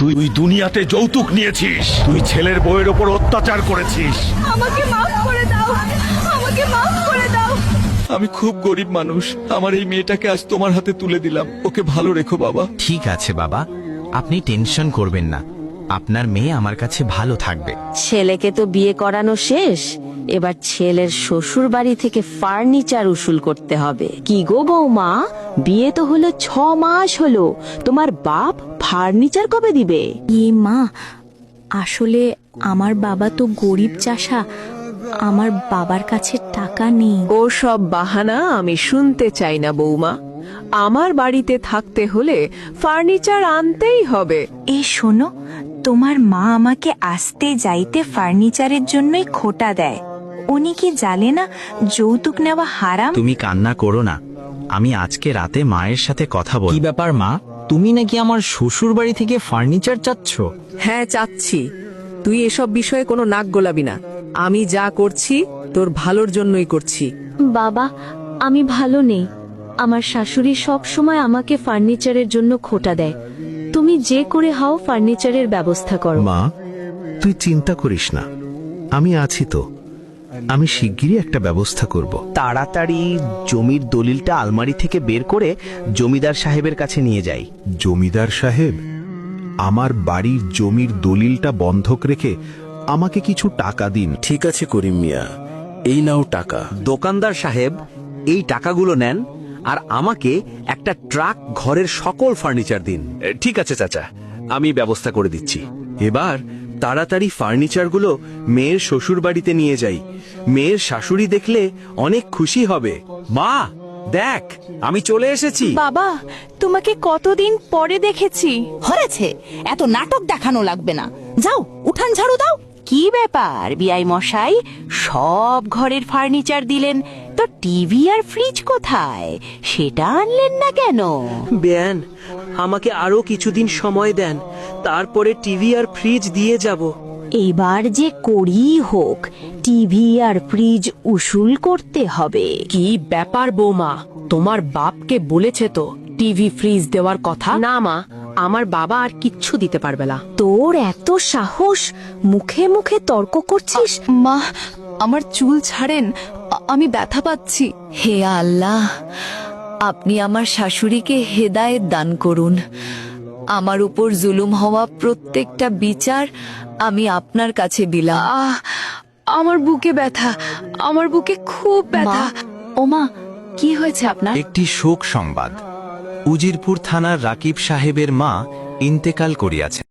তুই দুনিয়াতে যৌতুক নিয়েছিস, তুই ছেলের বউয়ের ওপর অত্যাচার করেছিস। আমাকে মাফ করে দাও, আমাকে মাফ করে দাও। আমি খুব গরিব মানুষ, আমার এই মেয়েটাকে আজ তোমার হাতে তুলে দিলাম। ওকে ভালো রেখো বাবা। ঠিক আছে বাবা, আপনি টেনশন করবেন না, আপনার মেয়ে আমার কাছে ভালো থাকবে। ছেলেকে তো বিয়ে করানো শেষ, এবার ছেলের শ্বশুর বাড়ি থেকে ফার্নিচার উসুল করতে হবে। কি গো বৌমা, বিয়ে তো হলো 6 মাস হলো, তোমার বাপ ফার্নিচার কবে দিবে? মা, আসলে আমার বাবা তো গরিব চাষা, আমার বাবার কাছে টাকা নেই। ও সব বাহানা আমি শুনতে চাই না বৌমা। আমার বাড়িতে থাকতে হলে ফার্নিচার আনতেই হবে। এই শোনো, তোমার মা আমাকে আসতে যাইতে ফার্নিচারের জন্যই খোটা দেয়। উনি কি জানে না যৌতুক নেওয়া হারাম? তুমি কান্না করো না, আমি আজকে রাতে মায়ের সাথে কথা বলবো। কি ব্যাপার মা, তুমি নাকি আমার শ্বশুর বাড়ি থেকে ফার্নিচার চাচ্ছ? হ্যাঁ চাচ্ছি, তুই এসব বিষয়ে কোনো নাক গলাবি না। আমি যা করছি তোর ভালোর জন্যই করছি। বাবা, আমি ভালো নেই, আমার শাশুড়ি সব সময় আমাকে ফার্নিচারের জন্য খোটা দেয়। তুমি যে করে হাও ফার্নিচারের ব্যবস্থা করো। মা, তুই চিন্তা করিস না, আমি আছি তো। আমি শিগগিরই একটা ব্যবস্থা করব। তাড়াতাড়ি জমির দলিলটা আলমারি থেকে বের করে জমিদার সাহেবের কাছে নিয়ে যাই। জমিদার সাহেব, আমার বাড়ির জমির দলিলটা বন্ধক রেখে আমাকে কিছু টাকা দিন। ঠিক আছে করিম মিয়া, এই নাও টাকা। দোকানদার সাহেব, এই টাকাগুলো নেন আর আমাকে একটা ট্রাক ঘরের সকল ফার্নিচার দিন। ঠিক আছে চাচা, আমি ব্যবস্থা করে দিচ্ছি। এবার তাড়াতাড়ি ফার্নিচারগুলো মেয়ের শ্বশুর বাড়িতে নিয়ে যাই। মেয়ের শাশুড়ি দেখলে অনেক খুশি হবে। মা দেখ, আমি চলে এসেছি। বাবা, তোমাকে কতদিন পরে দেখেছি। হয়েছে, এত নাটক দেখানো লাগবে না। যাও, উঠান ঝাড়ু দাও। কি ব্যাপার বিআই মশাই, সব ঘরের ফার্নিচার দিলেন, তো টিভি আর ফ্রিজ কোথায়? সেটা আনলেন না কেন? বেয়ান, আমাকে আরো কিছুদিন সময় দেন, তারপরে টিভি আর ফ্রিজ দিয়ে যাব। এইবার যে করি হোক, টিভি আর ফ্রিজ উসুল করতে হবে। কি ব্যাপার বৌমা, তোমার বাপকে বলেছে তো টিভি ফ্রিজ দেওয়ার কথা? না মা, আমার বাবা আর কিচ্ছু দিতে পারবে না। তোর এত সাহস, মুখে মুখে তর্ক করছিস? মা, আমার চুল ছাড়েন, আমি ব্যথা পাচ্ছি। হে আল্লাহ, আপনি আমার শাশুড়িকে হেদায়েত দান করুন। আমার উপর জুলুম হওয়া প্রত্যেকটা বিচার আমি আপনার কাছে দিলাম। আমার বুকে ব্যথা, আমার বুকে খুব ব্যথা। ওমা, কি হয়েছে আপনার? একটি শোক সংবাদ, উজিরপুর থানার রাকিব সাহেবের মা ইন্তেকাল করিয়াছেন।